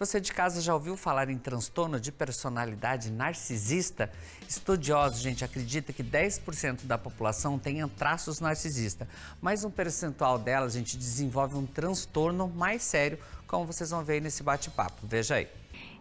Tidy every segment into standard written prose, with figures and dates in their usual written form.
Você de casa já ouviu falar em transtorno de personalidade narcisista? Estudiosos, gente, acredita que 10% da população tenha traços narcisistas, mas um percentual delas, gente, desenvolve um transtorno mais sério, como vocês vão ver aí nesse bate-papo. Veja aí.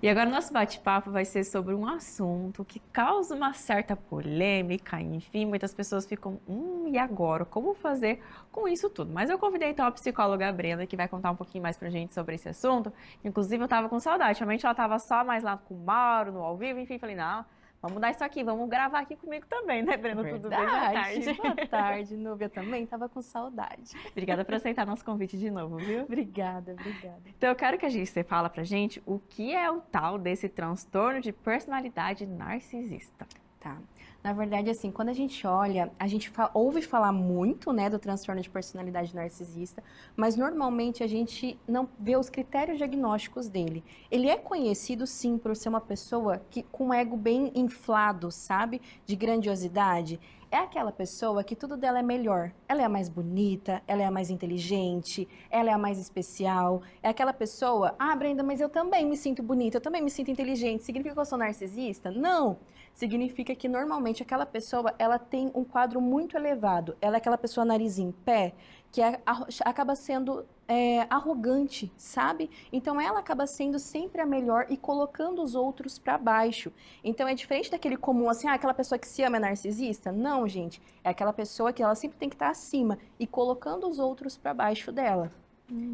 E agora o nosso bate-papo vai ser sobre um assunto que causa uma certa polêmica, enfim, muitas pessoas ficam, e agora? Como fazer com isso tudo? Mas eu convidei então a psicóloga Brenda, que vai contar um pouquinho mais pra gente sobre esse assunto. Inclusive eu tava com saudade, realmente ela tava só mais lá com o Mauro, no ao vivo, enfim, falei, não, vamos mudar isso aqui, vamos gravar aqui comigo também, né, Brenda? Tudo bem? Boa tarde. Boa tarde, Núbia, também tava com saudade. Obrigada por aceitar nosso convite de novo, viu? Obrigada. Então eu quero que você fala pra gente o que é o tal desse transtorno de personalidade narcisista. Tá. Na verdade, assim, quando a gente olha, a gente ouve falar muito, né, do transtorno de personalidade narcisista, mas normalmente a gente não vê os critérios diagnósticos dele. Ele é conhecido, sim, por ser uma pessoa com um ego bem inflado, sabe? De grandiosidade. É aquela pessoa que tudo dela é melhor. Ela é a mais bonita, ela é a mais inteligente, ela é a mais especial. É aquela pessoa, Brenda, mas eu também me sinto bonita, eu também me sinto inteligente. Significa que eu sou narcisista? Não. Significa que normalmente aquela pessoa, ela tem um quadro muito elevado. Ela é aquela pessoa nariz em pé, que acaba sendo arrogante, sabe? Então ela acaba sendo sempre a melhor e colocando os outros para baixo. Então é diferente daquele comum assim, aquela pessoa que se ama é narcisista? Não, gente. É aquela pessoa que ela sempre tem que estar acima e colocando os outros para baixo dela.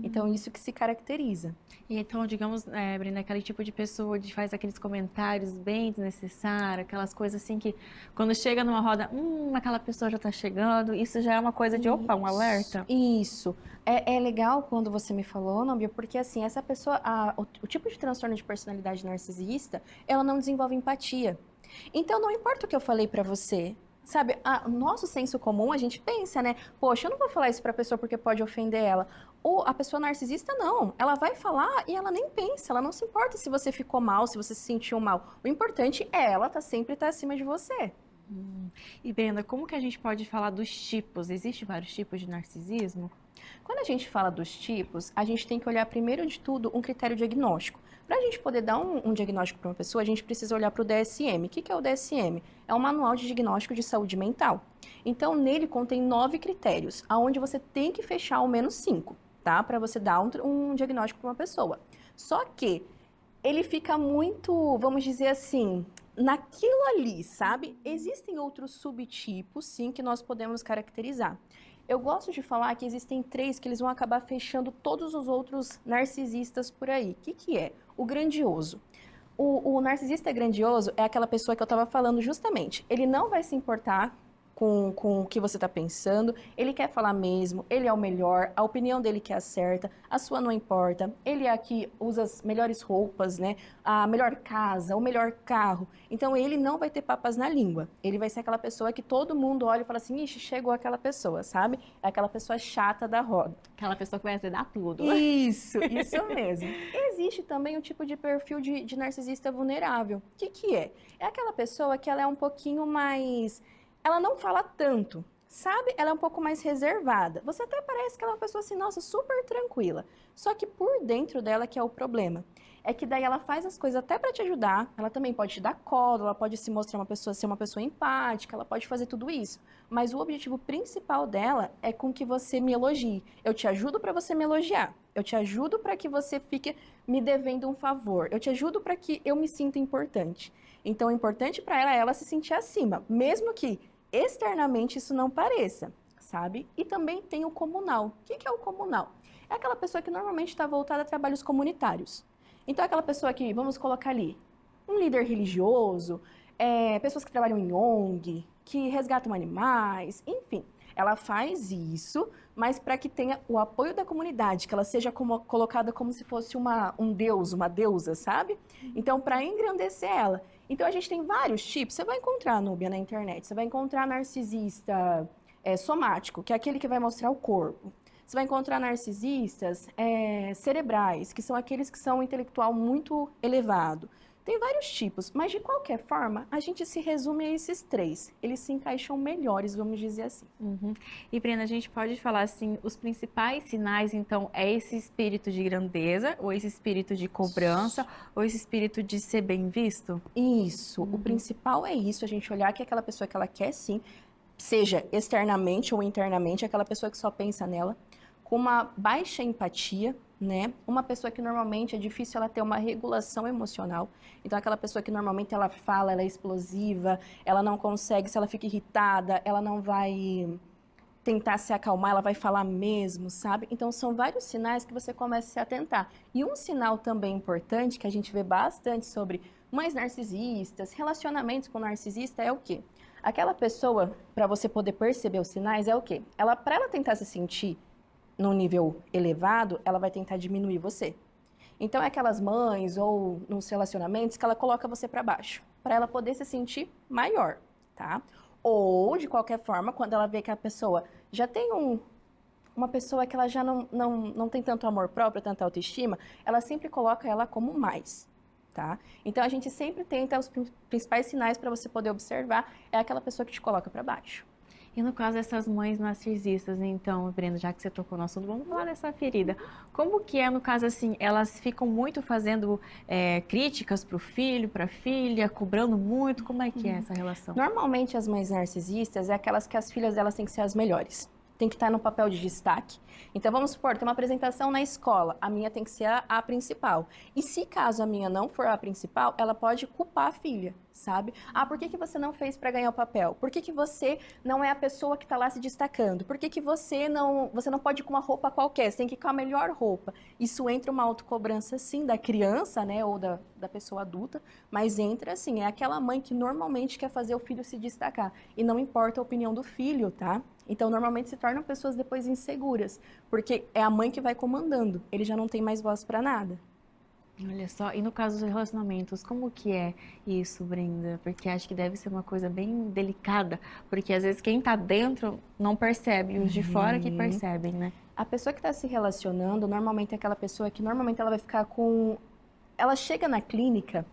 Então isso que se caracteriza. E então, digamos, Brenda, aquele tipo de pessoa que faz aqueles comentários bem desnecessários, aquelas coisas assim que quando chega numa roda, aquela pessoa já tá chegando, isso já é uma coisa de, opa, um alerta? Isso. É legal quando você me falou, Nobia, porque assim, essa pessoa, o tipo de transtorno de personalidade narcisista, ela não desenvolve empatia. Então não importa o que eu falei pra você, sabe, o nosso senso comum, a gente pensa, né? Poxa, eu não vou falar isso pra pessoa porque pode ofender ela. Ou a pessoa narcisista, não. Ela vai falar e ela nem pensa, ela não se importa se você ficou mal, se você se sentiu mal. O importante é ela sempre tá acima de você. E Brenda, como que a gente pode falar dos tipos? Existem vários tipos de narcisismo? Quando a gente fala dos tipos, a gente tem que olhar primeiro de tudo um critério diagnóstico. Para a gente poder dar um diagnóstico para uma pessoa, a gente precisa olhar para o DSM. O que é o DSM? É um manual de diagnóstico de saúde mental. Então, nele contém 9 critérios, aonde você tem que fechar ao menos 5, tá? Para você dar um diagnóstico para uma pessoa. Só que ele fica muito, vamos dizer assim, naquilo ali, sabe? Existem outros subtipos, sim, que nós podemos caracterizar. Eu gosto de falar que existem 3 que eles vão acabar fechando todos os outros narcisistas por aí. O que é? O grandioso. O narcisista grandioso é aquela pessoa que eu estava falando justamente. Ele não vai se importar com o que você está pensando, ele quer falar mesmo, ele é o melhor, a opinião dele que é a certa, a sua não importa, ele é a que usa as melhores roupas, né? A melhor casa, o melhor carro. Então ele não vai ter papas na língua. Ele vai ser aquela pessoa que todo mundo olha e fala assim, ixi, chegou aquela pessoa, sabe? É aquela pessoa chata da roda. Aquela pessoa que vai azedar tudo. Isso mesmo. Existe também o tipo de perfil de narcisista vulnerável. O que é? É aquela pessoa que ela é um pouquinho mais... Ela não fala tanto, sabe? Ela é um pouco mais reservada. Você até parece que ela é uma pessoa assim, nossa, super tranquila. Só que por dentro dela que é o problema. É que daí ela faz as coisas até para te ajudar, ela também pode te dar colo, ela pode se mostrar ser uma pessoa empática, ela pode fazer tudo isso. Mas o objetivo principal dela é com que você me elogie. Eu te ajudo para você me elogiar. Eu te ajudo para que você fique me devendo um favor. Eu te ajudo para que eu me sinta importante. Então, o importante para ela é ela se sentir acima, mesmo que externamente isso não pareça, sabe? E também tem o comunal. O que é o comunal? É aquela pessoa que normalmente está voltada a trabalhos comunitários. Então, é aquela pessoa que, vamos colocar ali, um líder religioso, pessoas que trabalham em ONG, que resgatam animais, enfim. Ela faz isso, mas para que tenha o apoio da comunidade, que ela seja colocada como se fosse um deus, uma deusa, sabe? Então, para engrandecer ela. Então, a gente tem vários tipos. Você vai encontrar, Núbia, na internet. Você vai encontrar narcisista somático, que é aquele que vai mostrar o corpo. Você vai encontrar narcisistas cerebrais, que são aqueles que são um intelectual muito elevado. Tem vários tipos, mas de qualquer forma, a gente se resume a esses 3. Eles se encaixam melhores, vamos dizer assim. E, Brenda, a gente pode falar assim, os principais sinais, então, é esse espírito de grandeza, ou esse espírito de cobrança, ou esse espírito de ser bem visto? Isso, o principal é isso, a gente olhar que aquela pessoa que ela quer sim, seja externamente ou internamente, aquela pessoa que só pensa nela, com uma baixa empatia, né? Uma pessoa que normalmente é difícil ela ter uma regulação emocional. Então, aquela pessoa que normalmente ela fala, ela é explosiva, ela não consegue, se ela fica irritada, ela não vai tentar se acalmar, ela vai falar mesmo, sabe? Então, são vários sinais que você começa a se atentar. E um sinal também importante, que a gente vê bastante sobre mães narcisistas, relacionamentos com narcisista, é o quê? Aquela pessoa, para você poder perceber os sinais, é o quê? Para ela tentar se sentir num nível elevado, ela vai tentar diminuir você. Então, é aquelas mães ou nos relacionamentos que ela coloca você para baixo, para ela poder se sentir maior, tá? Ou, de qualquer forma, quando ela vê que a pessoa já tem uma pessoa que ela já não tem tanto amor próprio, tanta autoestima, ela sempre coloca ela como mais, tá? Então, a gente sempre tenta, os principais sinais para você poder observar é aquela pessoa que te coloca para baixo. E no caso dessas mães narcisistas, então, Brenda, já que você tocou no assunto, vamos falar dessa ferida. Como que é, no caso, assim, elas ficam muito fazendo críticas para o filho, para a filha, cobrando muito? Como é que é essa relação? Normalmente, as mães narcisistas é aquelas que as filhas delas têm que ser as melhores. Tem que estar no papel de destaque. Então, vamos supor, tem uma apresentação na escola, a minha tem que ser a principal. E se caso a minha não for a principal, ela pode culpar a filha, sabe? Ah, por que você não fez para ganhar o papel? Por que você não é a pessoa que está lá se destacando? Por que você não pode ir com uma roupa qualquer? Você tem que ir com a melhor roupa. Isso entra uma autocobrança, sim, da criança, né, ou da pessoa adulta, mas entra, assim, é aquela mãe que normalmente quer fazer o filho se destacar. E não importa a opinião do filho, tá? Então, normalmente se tornam pessoas depois inseguras, porque é a mãe que vai comandando, ele já não tem mais voz para nada. Olha só, e no caso dos relacionamentos, como que é isso, Brenda? Porque acho que deve ser uma coisa bem delicada, porque às vezes quem tá dentro não percebe, os de fora que percebem, né? A pessoa que está se relacionando, normalmente é aquela pessoa que normalmente ela vai ficar com... Ela chega na clínica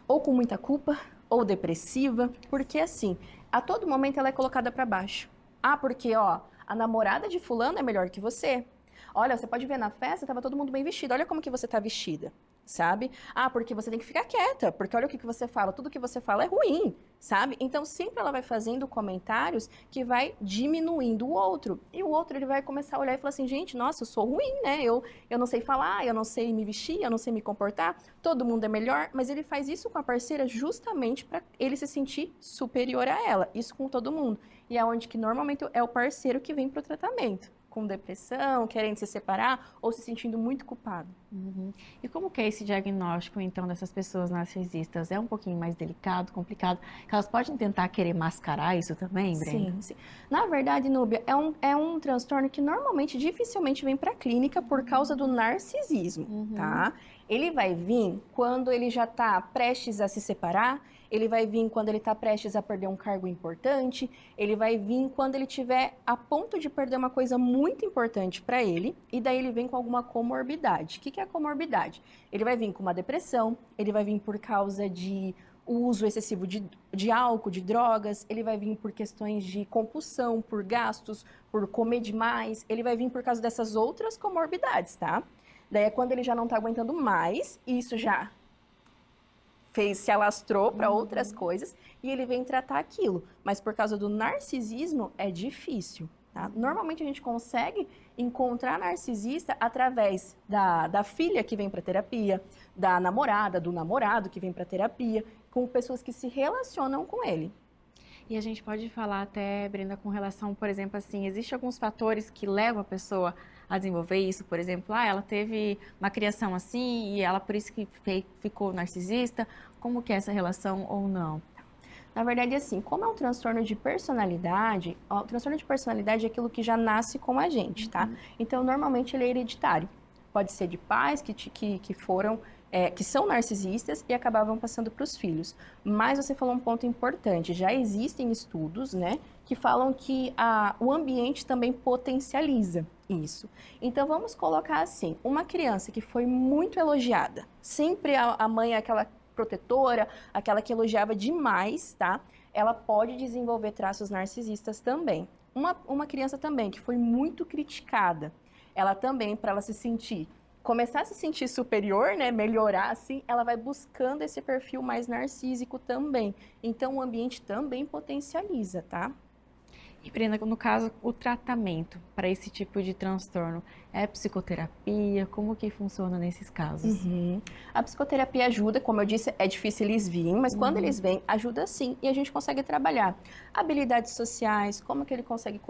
ou com muita culpa, ou depressiva, porque assim, a todo momento ela é colocada para baixo. Ah, porque, ó, a namorada de fulano é melhor que você. Olha, você pode ver na festa, tava todo mundo bem vestido. Olha como que você tá vestida, sabe? Ah, porque você tem que ficar quieta, porque olha o que você fala. Tudo que você fala é ruim, sabe? Então, sempre ela vai fazendo comentários que vai diminuindo o outro. E o outro, ele vai começar a olhar e falar assim, gente, nossa, eu sou ruim, né? Eu não sei falar, eu não sei me vestir, eu não sei me comportar. Todo mundo é melhor. Mas ele faz isso com a parceira justamente para ele se sentir superior a ela. Isso com todo mundo. E é onde que normalmente é o parceiro que vem para o tratamento, com depressão, querendo se separar ou se sentindo muito culpado. E como que é esse diagnóstico, então, dessas pessoas narcisistas? É um pouquinho mais delicado, complicado? Que elas podem tentar querer mascarar isso também, Brenda? Sim, sim. Na verdade, Núbia, é um transtorno que normalmente, dificilmente vem para a clínica por causa do narcisismo, tá? Ele vai vir quando ele já está prestes a se separar, ele vai vir quando ele está prestes a perder um cargo importante, ele vai vir quando ele estiver a ponto de perder uma coisa muito importante para ele, e daí ele vem com alguma comorbidade. O que é a comorbidade? Ele vai vir com uma depressão, ele vai vir por causa de uso excessivo de álcool, de drogas, ele vai vir por questões de compulsão, por gastos, por comer demais, ele vai vir por causa dessas outras comorbidades, tá? Daí é quando ele já não está aguentando mais, e isso já se alastrou para outras coisas, e ele vem tratar aquilo. Mas por causa do narcisismo, é difícil, tá? Normalmente a gente consegue encontrar narcisista através da filha que vem para terapia, da namorada, do namorado que vem para terapia, com pessoas que se relacionam com ele. E a gente pode falar até, Brenda, com relação, por exemplo, assim, existem alguns fatores que levam a pessoa a desenvolver isso, por exemplo, ela teve uma criação assim e ela por isso que ficou narcisista, como que é essa relação ou não? Na verdade, assim, como é um transtorno de personalidade, o transtorno de personalidade é aquilo que já nasce com a gente, tá? Então, normalmente ele é hereditário. Pode ser de pais que foram... que são narcisistas e acabavam passando para os filhos. Mas você falou um ponto importante, já existem estudos, né, que falam que o ambiente também potencializa isso. Então, vamos colocar assim, uma criança que foi muito elogiada, sempre a mãe é aquela protetora, aquela que elogiava demais, tá? Ela pode desenvolver traços narcisistas também. Uma criança também que foi muito criticada, ela também, para ela se sentir, começar a se sentir superior, né, melhorar assim, ela vai buscando esse perfil mais narcísico também. Então, o ambiente também potencializa, tá? E, Brenda, no caso, o tratamento para esse tipo de transtorno é psicoterapia? Como que funciona nesses casos? A psicoterapia ajuda, como eu disse, é difícil eles virem, mas quando eles vêm, ajuda sim. E a gente consegue trabalhar habilidades sociais, como que ele consegue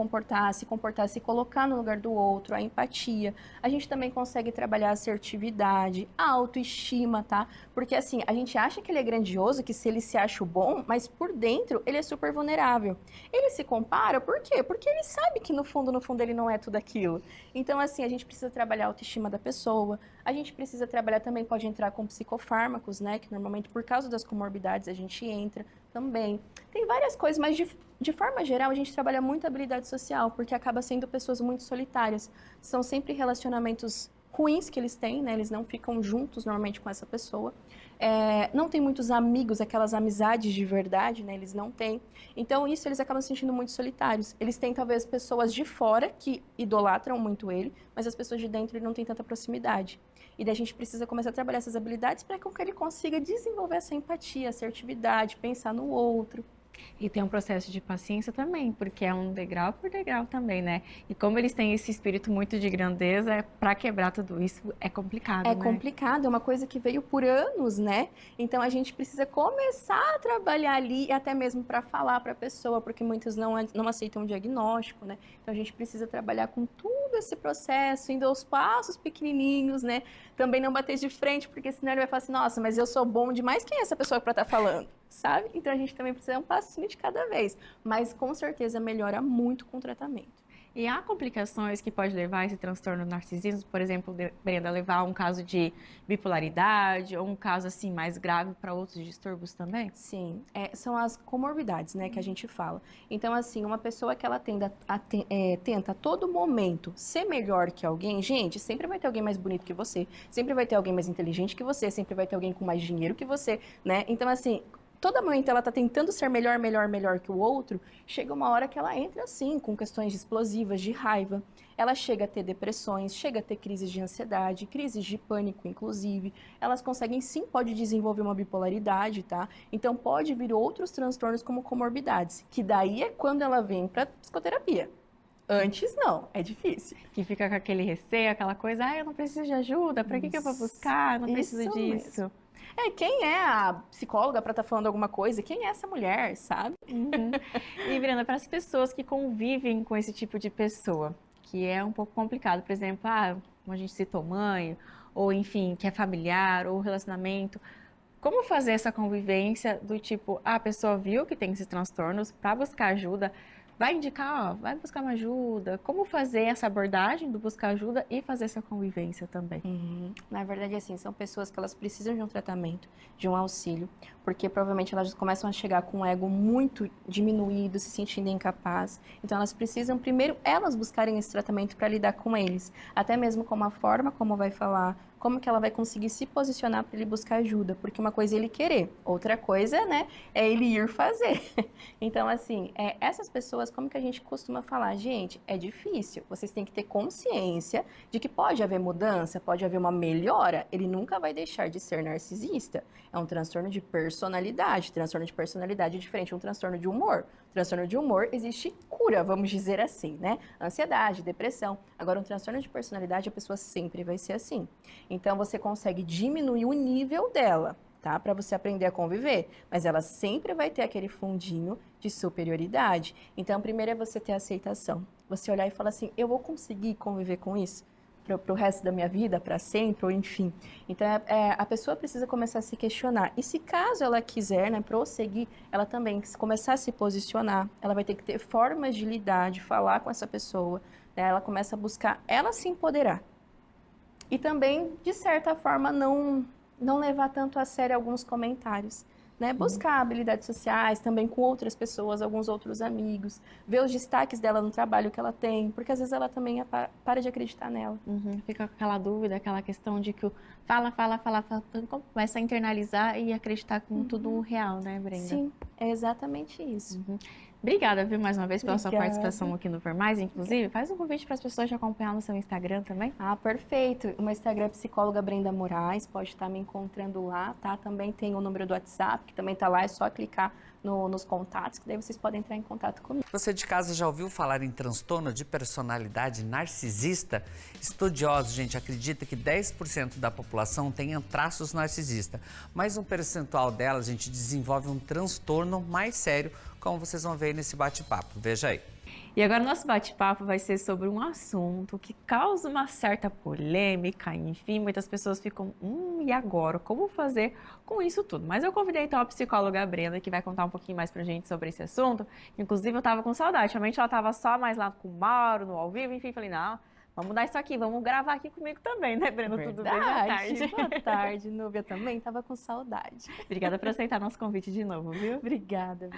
se colocar no lugar do outro, a empatia. A gente também consegue trabalhar a assertividade, a autoestima, tá? Porque assim, a gente acha que ele é grandioso, que se ele se acha o bom, mas por dentro ele é super vulnerável. Ele se compara, por quê? Porque ele sabe que no fundo ele não é tudo aquilo. Então, assim, a gente precisa trabalhar a autoestima da pessoa, a gente precisa trabalhar também, pode entrar com psicofármacos, né? Que normalmente, por causa das comorbidades, a gente entra também. Tem várias coisas, mas de forma geral, a gente trabalha muito a habilidade social, porque acaba sendo pessoas muito solitárias. São sempre relacionamentos ruins que eles têm, né? Eles não ficam juntos normalmente com essa pessoa. Não tem muitos amigos, aquelas amizades de verdade, né? Eles não têm. Então, isso eles acabam se sentindo muito solitários. Eles têm, talvez, pessoas de fora que idolatram muito ele, mas as pessoas de dentro ele não têm tanta proximidade. E daí a gente precisa começar a trabalhar essas habilidades para que ele consiga desenvolver essa empatia, assertividade, pensar no outro. E tem um processo de paciência também, porque é um degrau por degrau também, né? E como eles têm esse espírito muito de grandeza, para quebrar tudo isso é complicado, né? É complicado, é uma coisa que veio por anos, né? Então a gente precisa começar a trabalhar ali, até mesmo para falar para a pessoa, porque muitos não aceitam o diagnóstico, né? Então a gente precisa trabalhar com tudo esse processo, indo aos passos pequenininhos, né? Também não bater de frente, porque senão ele vai falar assim, nossa, mas eu sou bom demais, quem é essa pessoa para estar falando? Sabe? Então a gente também precisa dar um passinho de cada vez, mas com certeza melhora muito com o tratamento. E há complicações que pode levar a esse transtorno narcisismo, por exemplo, Brenda, levar a um caso de bipolaridade ou um caso assim mais grave para outros distúrbios também? Sim, são as comorbidades, né, que a gente fala. Então, assim, uma pessoa que ela tenta a todo momento ser melhor que alguém, gente, sempre vai ter alguém mais bonito que você, sempre vai ter alguém mais inteligente que você, sempre vai ter alguém com mais dinheiro que você, né? Então, assim, todo momento ela tá tentando ser melhor que o outro, chega uma hora que ela entra assim, com questões explosivas, de raiva. Ela chega a ter depressões, chega a ter crises de ansiedade, crises de pânico, inclusive. Elas conseguem sim, pode desenvolver uma bipolaridade, tá? Então pode vir outros transtornos como comorbidades, que daí é quando ela vem para psicoterapia. Antes não, é difícil. Que fica com aquele receio, aquela coisa, eu não preciso de ajuda, para que eu vou buscar? Eu não preciso disso. Mesmo. Quem é a psicóloga para estar falando alguma coisa? Quem é essa mulher, sabe? E, Brenda, para as pessoas que convivem com esse tipo de pessoa, que é um pouco complicado, por exemplo, como a gente citou, mãe, ou enfim, que é familiar, ou relacionamento, como fazer essa convivência do tipo, a pessoa viu que tem esses transtornos, para buscar ajuda, vai indicar, vai buscar uma ajuda. Como fazer essa abordagem do buscar ajuda e fazer essa convivência também? Na verdade, assim, são pessoas que elas precisam de um tratamento, de um auxílio, porque provavelmente elas começam a chegar com o ego muito diminuído, se sentindo incapaz. Então, elas precisam, primeiro, elas buscarem esse tratamento para lidar com eles. Até mesmo com a forma como vai falar, como que ela vai conseguir se posicionar para ele buscar ajuda. Porque uma coisa é ele querer, outra coisa, né, é ele ir fazer. Então, assim, essas pessoas, como que a gente costuma falar? Gente, é difícil. Vocês têm que ter consciência de que pode haver mudança, pode haver uma melhora. Ele nunca vai deixar de ser narcisista. É um transtorno de personalidade. Transtorno de personalidade é diferente de um transtorno de humor. Transtorno de humor existe cura, vamos dizer assim, né? Ansiedade, depressão. Agora, um transtorno de personalidade, a pessoa sempre vai ser assim. Então, você consegue diminuir o nível dela, tá? Para você aprender a conviver. Mas ela sempre vai ter aquele fundinho de superioridade. Então, primeiro é você ter aceitação. Você olhar e falar assim, eu vou conseguir conviver com isso para o resto da minha vida, para sempre, ou enfim. Então, a pessoa precisa começar a se questionar. E se caso ela quiser, né, prosseguir, ela também começar a se posicionar, ela vai ter que ter formas de lidar, de falar com essa pessoa, né? Ela começa a buscar ela se empoderar. E também, de certa forma, não levar tanto a sério alguns comentários, né? Buscar habilidades sociais também com outras pessoas, alguns outros amigos, ver os destaques dela no trabalho que ela tem, porque às vezes ela também para de acreditar nela. Fica aquela dúvida, aquela questão de que o fala, começa a internalizar e acreditar com tudo real, né, Brenda? Sim, é exatamente isso. Obrigada, viu, mais uma vez pela sua Obrigada. participação aqui no Ver Mais. Inclusive, faz um convite para as pessoas te acompanhar no seu Instagram também. Ah, perfeito. O meu Instagram é psicóloga Brenda Moraes, pode estar me encontrando lá, tá? Também tem o número do WhatsApp, que também tá lá, é só clicar nos contatos, que daí vocês podem entrar em contato comigo. Você de casa já ouviu falar em transtorno de personalidade narcisista? Estudiosos, gente, acredita que 10% da população tenha traços narcisistas, mas um percentual delas, gente, desenvolve um transtorno mais sério, como vocês vão ver nesse bate-papo. Veja aí. E agora o nosso bate-papo vai ser sobre um assunto que causa uma certa polêmica, enfim, muitas pessoas ficam, e agora? Como fazer com isso tudo? Mas eu convidei então a psicóloga Brenda, que vai contar um pouquinho mais pra gente sobre esse assunto. Inclusive eu tava com saudade, realmente ela tava só mais lá com o Mauro, no ao vivo, enfim, falei, não, vamos mudar isso aqui, vamos gravar aqui comigo também, né, Brenda? Tudo bem? Boa tarde. Boa tarde, Núbia, também tava com saudade. Obrigada por aceitar nosso convite de novo, viu? Obrigada.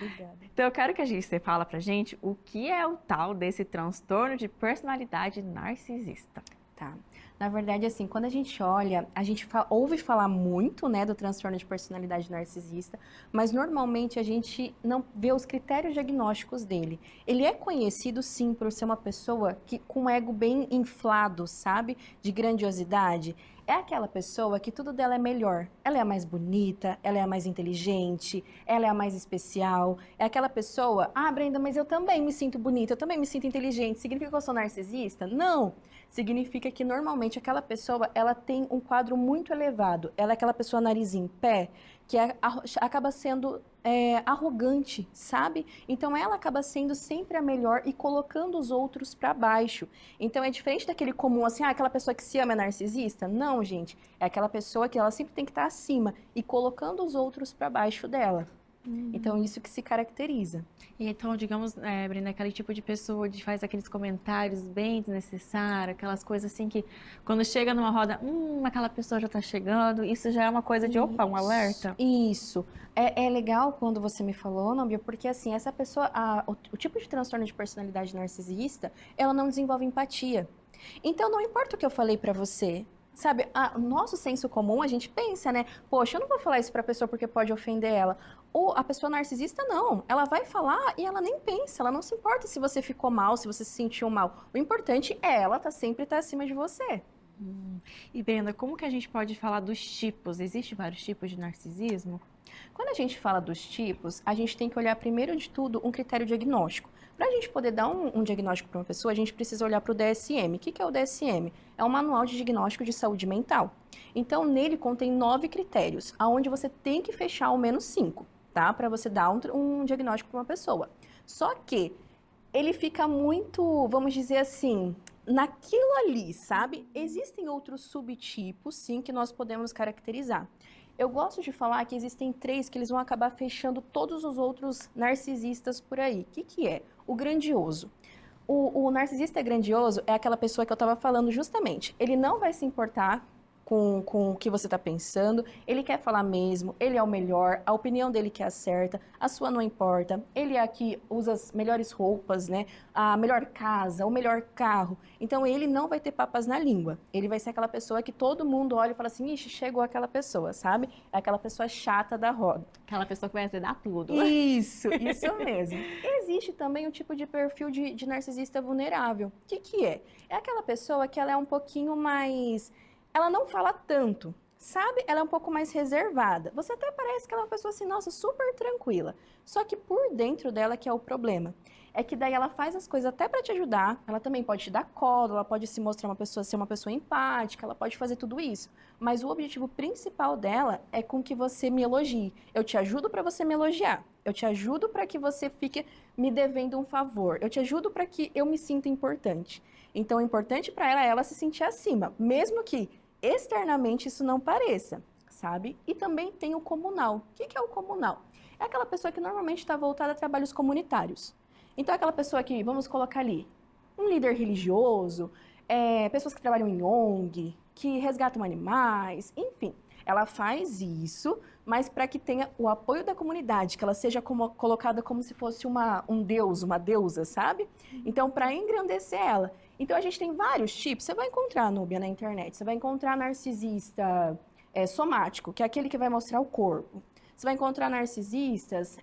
Então eu quero que você fala pra gente o que é o tal desse transtorno de personalidade narcisista. Tá. Na verdade, assim, quando a gente olha, a gente ouve falar muito, né, do transtorno de personalidade narcisista, mas normalmente a gente não vê os critérios diagnósticos dele. Ele é conhecido, sim, por ser uma pessoa com um ego bem inflado, sabe? De grandiosidade. É aquela pessoa que tudo dela é melhor. Ela é a mais bonita, ela é a mais inteligente, ela é a mais especial. É aquela pessoa, Brenda, mas eu também me sinto bonita, eu também me sinto inteligente. Significa que eu sou narcisista? Não. Significa que normalmente aquela pessoa, ela tem um quadro muito elevado. Ela é aquela pessoa nariz em pé, que acaba sendo arrogante, sabe? Então ela acaba sendo sempre a melhor e colocando os outros para baixo. Então é diferente daquele comum assim, aquela pessoa que se ama é narcisista? Não, gente. É aquela pessoa que ela sempre tem que estar acima e colocando os outros para baixo dela. Então isso que se caracteriza. E então, digamos, Brenda, aquele tipo de pessoa que faz aqueles comentários bem desnecessários, aquelas coisas assim que quando chega numa roda, aquela pessoa já tá chegando, isso já é uma coisa de, opa, um alerta? Isso. É legal quando você me falou, Núbia, porque assim, essa pessoa, o tipo de transtorno de personalidade narcisista, ela não desenvolve empatia. Então não importa o que eu falei pra você, sabe, o nosso senso comum, a gente pensa, né? Poxa, eu não vou falar isso pra pessoa porque pode ofender ela. Ou a pessoa narcisista, não. Ela vai falar e ela nem pensa, ela não se importa se você ficou mal, se você se sentiu mal. O importante é ela sempre tá acima de você. E Brenda, como que a gente pode falar dos tipos? Existem vários tipos de narcisismo? Quando a gente fala dos tipos, a gente tem que olhar primeiro de tudo um critério diagnóstico. Para a gente poder dar um diagnóstico para uma pessoa, a gente precisa olhar para o DSM. O que é o DSM? É um manual de diagnóstico de saúde mental. Então, nele contém 9 critérios, aonde você tem que fechar ao menos 5, tá? Para você dar um diagnóstico para uma pessoa. Só que ele fica muito, vamos dizer assim, naquilo ali, sabe? Existem outros subtipos, sim, que nós podemos caracterizar. Eu gosto de falar que existem 3 que eles vão acabar fechando todos os outros narcisistas por aí. O que é? O grandioso. O narcisista grandioso é aquela pessoa que eu estava falando justamente. Ele não vai se importar com o que você está pensando, ele quer falar mesmo, ele é o melhor, a opinião dele que é a certa, a sua não importa, ele é aqui, usa as melhores roupas, né? A melhor casa, o melhor carro. Então ele não vai ter papas na língua. Ele vai ser aquela pessoa que todo mundo olha e fala assim, ixi, chegou aquela pessoa, sabe? É aquela pessoa chata da roda. Aquela pessoa que vai azedar tudo. Isso mesmo. Existe também o tipo de perfil de narcisista vulnerável. O que é? É aquela pessoa que ela é um pouquinho mais... Ela não fala tanto, sabe? Ela é um pouco mais reservada. Você até parece que ela é uma pessoa assim, nossa, super tranquila. Só que por dentro dela que é o problema. É que daí ela faz as coisas até para te ajudar, ela também pode te dar colo, ela pode se mostrar ser uma pessoa empática, ela pode fazer tudo isso. Mas o objetivo principal dela é com que você me elogie. Eu te ajudo para você me elogiar. Eu te ajudo para que você fique me devendo um favor. Eu te ajudo para que eu me sinta importante. Então, o importante para ela é ela se sentir acima, mesmo que externamente isso não pareça, sabe? E também tem o comunal. O que é o comunal? É aquela pessoa que normalmente está voltada a trabalhos comunitários. Então, é aquela pessoa que, vamos colocar ali, um líder religioso, pessoas que trabalham em ONG, que resgatam animais, enfim. ela faz isso, mas para que tenha o apoio da comunidade, que ela seja colocada como se fosse um deus, uma deusa, sabe? Então, para engrandecer ela. Então, a gente tem vários tipos. Você vai encontrar, Núbia, na internet. Você vai encontrar narcisista somático, que é aquele que vai mostrar o corpo. Você vai encontrar narcisistas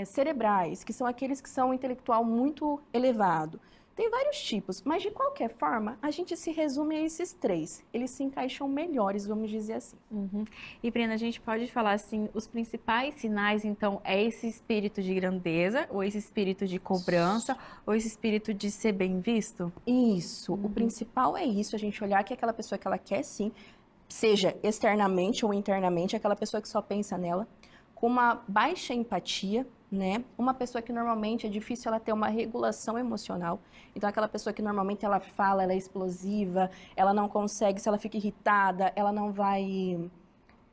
cerebrais, que são aqueles que são um intelectual muito elevado. Tem vários tipos, mas de qualquer forma, a gente se resume a esses 3. Eles se encaixam melhores, vamos dizer assim. E, Brenda, a gente pode falar assim, os principais sinais, então, é esse espírito de grandeza, ou esse espírito de cobrança, ou esse espírito de ser bem visto? Isso, o principal é isso, a gente olhar que aquela pessoa que ela quer sim, seja externamente ou internamente, aquela pessoa que só pensa nela, com uma baixa empatia, né? Uma pessoa que normalmente é difícil ela ter uma regulação emocional. Então, aquela pessoa que normalmente ela fala, ela é explosiva, ela não consegue, se ela fica irritada, ela não vai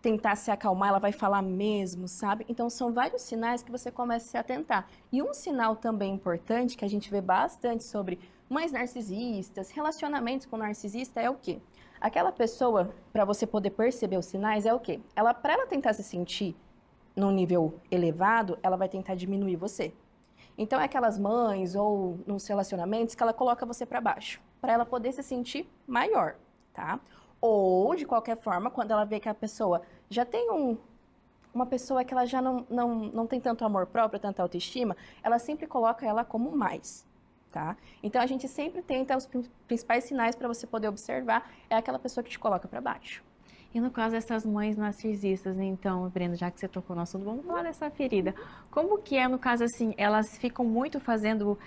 tentar se acalmar, ela vai falar mesmo, sabe? Então, são vários sinais que você começa a se atentar. E um sinal também importante, que a gente vê bastante sobre mães narcisistas, relacionamentos com narcisista, é o quê? Aquela pessoa, para você poder perceber os sinais, é o quê? Para ela tentar se sentir num nível elevado, ela vai tentar diminuir você. Então, é aquelas mães ou nos relacionamentos que ela coloca você para baixo, para ela poder se sentir maior, tá? Ou, de qualquer forma, quando ela vê que a pessoa já tem uma pessoa que ela já não tem tanto amor próprio, tanta autoestima, ela sempre coloca ela como mais, tá? Então, a gente sempre tenta, os principais sinais para você poder observar é aquela pessoa que te coloca para baixo. E no caso dessas mães narcisistas, então, Brenda, já que você tocou no assunto, vamos falar dessa ferida. Como que é, no caso, assim, elas ficam muito fazendo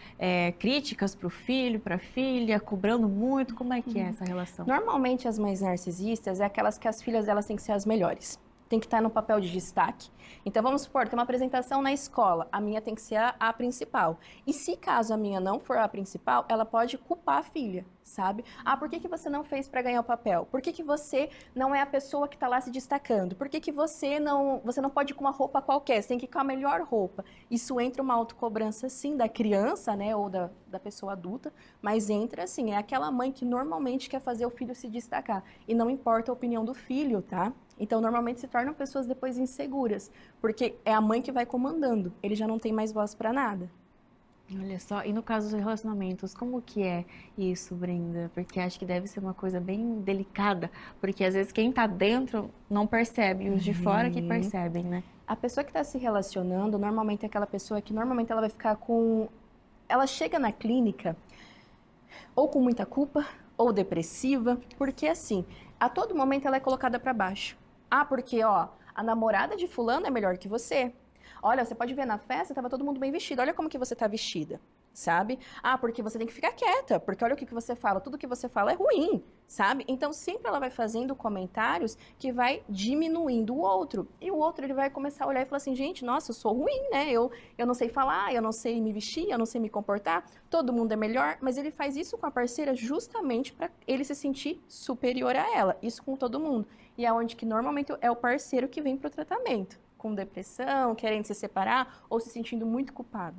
críticas para o filho, para a filha, cobrando muito? Como é que é essa relação? Normalmente, as mães narcisistas é aquelas que as filhas delas têm que ser as melhores. Tem que estar no papel de destaque. Então, vamos supor, tem uma apresentação na escola, a minha tem que ser a principal. E se caso a minha não for a principal, ela pode culpar a filha, sabe? Ah, por que você não fez para ganhar o papel? Por que você não é a pessoa que está lá se destacando? Por que você não pode ir com uma roupa qualquer? Você tem que ir com a melhor roupa. Isso entra uma autocobrança, sim, da criança, né, ou da pessoa adulta, mas entra, assim, é aquela mãe que normalmente quer fazer o filho se destacar. E não importa a opinião do filho, tá? Então, normalmente se tornam pessoas depois inseguras, porque é a mãe que vai comandando, ele já não tem mais voz para nada. Olha só, e no caso dos relacionamentos, como que é isso, Brenda? Porque acho que deve ser uma coisa bem delicada, porque às vezes quem tá dentro não percebe, os de fora que percebem, né? A pessoa que está se relacionando, normalmente é aquela pessoa que normalmente ela vai ficar com... Ela chega na clínica ou com muita culpa, ou depressiva, porque assim, a todo momento ela é colocada para baixo. Ah, porque, ó, a namorada de fulano é melhor que você. Olha, você pode ver na festa, tava todo mundo bem vestido. Olha como que você tá vestida, sabe? Ah, porque você tem que ficar quieta, porque olha o que você fala. Tudo que você fala é ruim, sabe? Então, sempre ela vai fazendo comentários que vai diminuindo o outro. E o outro, ele vai começar a olhar e falar assim, gente, nossa, eu sou ruim, né? Eu não sei falar, eu não sei me vestir, eu não sei me comportar. Todo mundo é melhor. Mas ele faz isso com a parceira justamente para ele se sentir superior a ela. Isso com todo mundo. E é onde que normalmente é o parceiro que vem para o tratamento, com depressão, querendo se separar ou se sentindo muito culpado.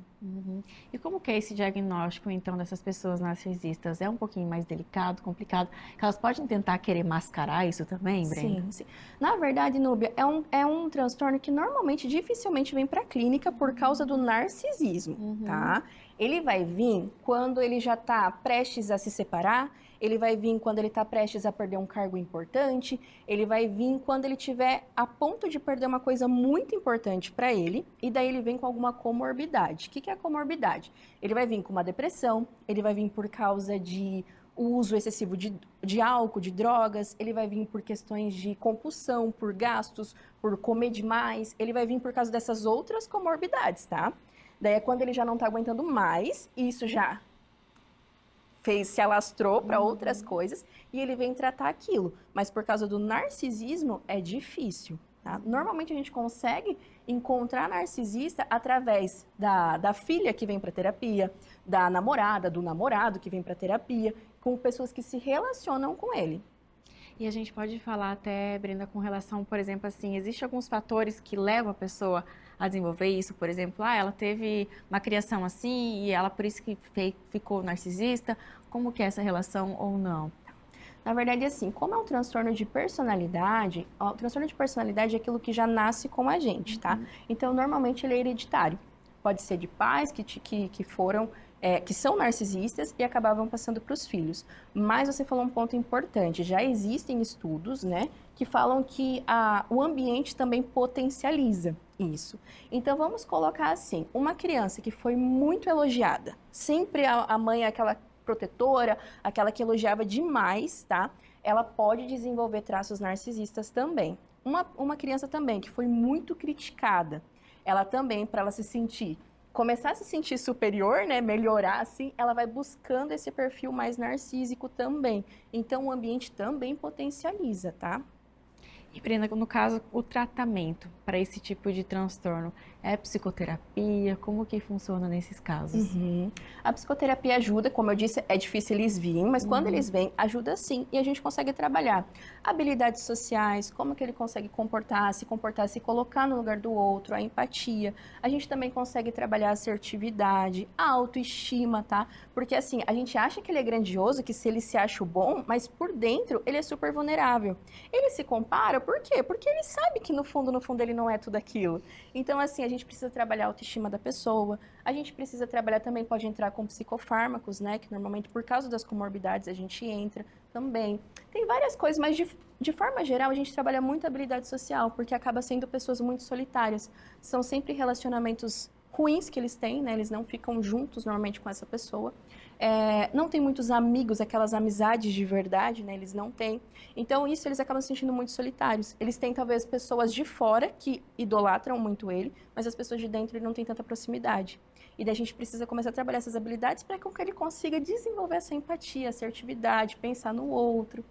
E como que é esse diagnóstico, então, dessas pessoas narcisistas? É um pouquinho mais delicado, complicado? Que elas podem tentar querer mascarar isso também, Brenda? Sim, sim. Na verdade, Núbia, é um transtorno que normalmente, dificilmente vem para a clínica por causa do narcisismo, tá? Ele vai vir quando ele já está prestes a se separar, ele vai vir quando ele está prestes a perder um cargo importante, ele vai vir quando ele estiver a ponto de perder uma coisa muito importante para ele, e daí ele vem com alguma comorbidade. O que é a comorbidade? Ele vai vir com uma depressão, ele vai vir por causa de uso excessivo de álcool, de drogas, ele vai vir por questões de compulsão, por gastos, por comer demais, ele vai vir por causa dessas outras comorbidades, tá? Daí é quando ele já não está aguentando mais, e isso já se alastrou para outras coisas, e ele vem tratar aquilo. Mas por causa do narcisismo, é difícil, tá? Normalmente a gente consegue encontrar narcisista através da filha que vem para terapia, da namorada, do namorado que vem para terapia, com pessoas que se relacionam com ele. E a gente pode falar até, Brenda, com relação, por exemplo, assim, existem alguns fatores que levam a pessoa a desenvolver isso, por exemplo, ela teve uma criação assim e ela por isso que ficou narcisista, como que é essa relação ou não? Na verdade, assim, como é um transtorno de personalidade, o transtorno de personalidade é aquilo que já nasce com a gente, tá? Então, normalmente ele é hereditário. Pode ser de pais que foram, que são narcisistas e acabavam passando para os filhos. Mas você falou um ponto importante, já existem estudos, né, que falam que o ambiente também potencializa isso. Então, vamos colocar assim, uma criança que foi muito elogiada, sempre a mãe é aquela protetora, aquela que elogiava demais, tá? Ela pode desenvolver traços narcisistas também. Uma criança também que foi muito criticada, ela também, para ela se sentir, começar a se sentir superior, né, melhorar assim, ela vai buscando esse perfil mais narcísico também. Então, o ambiente também potencializa, tá? E, Brenda, no caso, o tratamento para esse tipo de transtorno é psicoterapia? Como que funciona nesses casos? A psicoterapia ajuda, como eu disse, é difícil eles virem, mas quando eles vêm, ajuda sim, e a gente consegue trabalhar habilidades sociais, como que ele consegue se comportar, se colocar no lugar do outro, a empatia. A gente também consegue trabalhar a assertividade, a autoestima, tá? Porque assim, a gente acha que ele é grandioso, que se ele se acha o bom, mas por dentro ele é super vulnerável. Ele se compara, por quê? Porque ele sabe que no fundo ele não é tudo aquilo. Então assim, a gente precisa trabalhar a autoestima da pessoa, a gente precisa trabalhar também, pode entrar com psicofármacos, né? Que normalmente por causa das comorbidades a gente entra também. Tem várias coisas, mas de forma geral a gente trabalha muito a habilidade social, porque acaba sendo pessoas muito solitárias. São sempre relacionamentos ruins que eles têm, né? Eles não ficam juntos normalmente com essa pessoa. Não tem muitos amigos, aquelas amizades de verdade, né? Eles não têm. Então, isso eles acabam se sentindo muito solitários. Eles têm, talvez, pessoas de fora que idolatram muito ele, mas as pessoas de dentro ele não tem tanta proximidade. E daí a gente precisa começar a trabalhar essas habilidades para que ele consiga desenvolver essa empatia, assertividade, pensar no outro.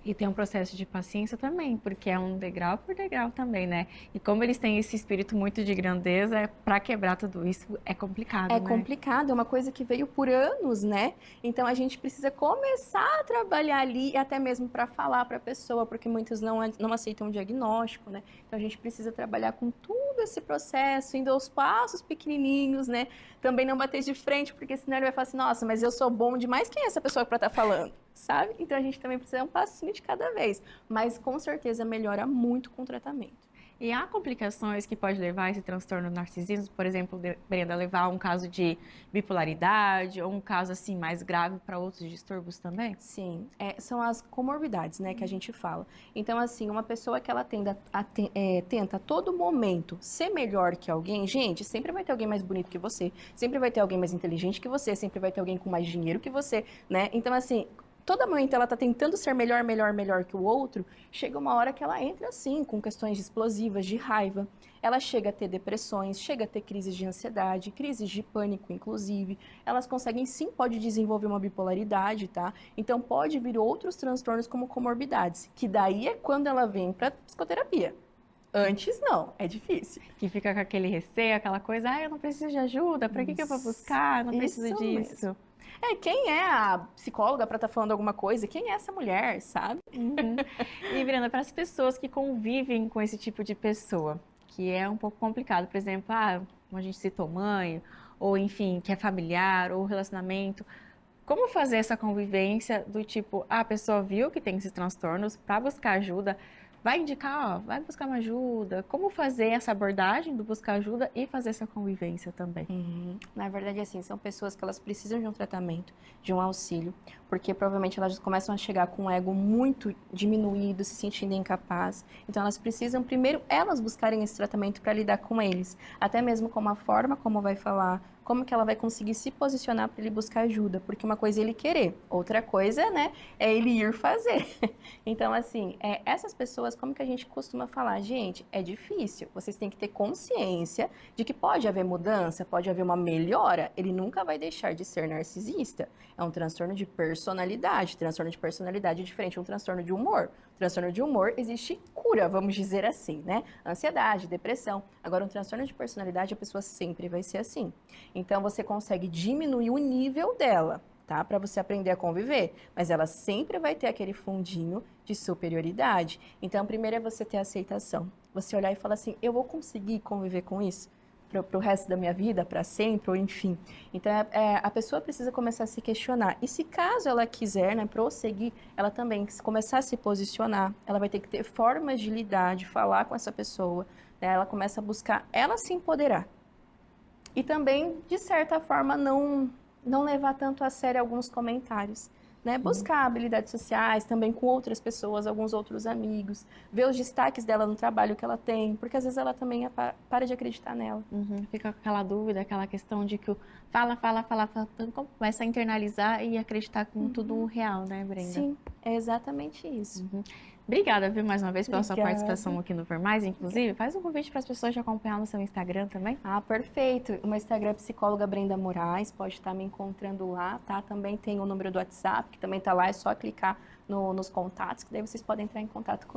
E tem um processo de paciência também, porque é um degrau por degrau também, né? E como eles têm esse espírito muito de grandeza, para quebrar tudo isso é complicado, É né? complicado, é uma coisa que veio por anos, né? Então a gente precisa começar a trabalhar ali, até mesmo para falar para a pessoa, porque muitos não aceitam o diagnóstico, né? Então a gente precisa trabalhar com todo esse processo, indo aos passos pequenininhos, né? Também não bater de frente, porque senão ele vai falar assim, nossa, mas eu sou bom demais, quem é essa pessoa para estar falando? Sabe? Então a gente também precisa dar um passinho de cada vez, mas com certeza melhora muito com o tratamento. E há complicações que pode levar a esse transtorno narcisismo, por exemplo, Brenda, levar a um caso de bipolaridade ou um caso assim mais grave para outros distúrbios também? Sim, são as comorbidades, né, que a gente fala. Então, assim, uma pessoa que ela tenta a todo momento ser melhor que alguém, gente, sempre vai ter alguém mais bonito que você, sempre vai ter alguém mais inteligente que você, sempre vai ter alguém com mais dinheiro que você, né? Então, assim, toda momento ela tá tentando ser melhor que o outro, chega uma hora que ela entra assim, com questões explosivas, de raiva. Ela chega a ter depressões, chega a ter crises de ansiedade, crises de pânico, inclusive. Elas conseguem sim, pode desenvolver uma bipolaridade, tá? Então pode vir outros transtornos como comorbidades, que daí é quando ela vem para psicoterapia. Antes não, é difícil. Que fica com aquele receio, aquela coisa, eu não preciso de ajuda, para que eu vou buscar? Eu não preciso disso. Mesmo. Quem é a psicóloga para estar falando alguma coisa? Quem é essa mulher, sabe? E, Brenda, para as pessoas que convivem com esse tipo de pessoa, que é um pouco complicado, por exemplo, como a gente citou, mãe, ou enfim, que é familiar, ou relacionamento, como fazer essa convivência do tipo, a pessoa viu que tem esses transtornos, para buscar ajuda, vai indicar, vai buscar uma ajuda. Como fazer essa abordagem do buscar ajuda e fazer essa convivência também? Na verdade, assim, são pessoas que elas precisam de um tratamento, de um auxílio, porque provavelmente elas começam a chegar com o ego muito diminuído, se sentindo incapaz. Então, elas precisam, primeiro, elas buscarem esse tratamento para lidar com eles. Até mesmo com a forma como vai falar, como que ela vai conseguir se posicionar para ele buscar ajuda. Porque uma coisa é ele querer, outra coisa, né, é ele ir fazer. Então, assim, essas pessoas, como que a gente costuma falar? Gente, é difícil. Vocês têm que ter consciência de que pode haver mudança, pode haver uma melhora. Ele nunca vai deixar de ser narcisista. É um transtorno de personalidade. Transtorno de personalidade é diferente de um transtorno de humor. Transtorno de humor existe cura, vamos dizer assim, né? Ansiedade, depressão. Agora, um transtorno de personalidade, a pessoa sempre vai ser assim. Então, você consegue diminuir o nível dela, tá? Para você aprender a conviver. Mas ela sempre vai ter aquele fundinho de superioridade. Então, primeiro é você ter aceitação. Você olhar e falar assim, eu vou conseguir conviver com isso? para o resto da minha vida, para sempre, ou enfim. Então, a pessoa precisa começar a se questionar. E se caso ela quiser, né, prosseguir, ela também começar a se posicionar, ela vai ter que ter formas de lidar, de falar com essa pessoa, né? Ela começa a buscar ela se empoderar. E também, de certa forma, não levar tanto a sério alguns comentários. Né? Buscar habilidades sociais também com outras pessoas, alguns outros amigos, ver os destaques dela no trabalho que ela tem, porque às vezes ela também para de acreditar nela. Fica com aquela dúvida, aquela questão de que o fala, começa a internalizar e acreditar com tudo real, né, Brenda? Sim, é exatamente isso. Obrigada, viu, mais uma vez, pela sua Obrigada. participação aqui no Ver Mais. Inclusive, faz um convite para as pessoas te acompanhar no seu Instagram também. Ah, perfeito. O meu Instagram é psicóloga Brenda Moraes, pode estar me encontrando lá, tá? Também tem o número do WhatsApp, que também tá lá, é só clicar nos contatos, que daí vocês podem entrar em contato comigo.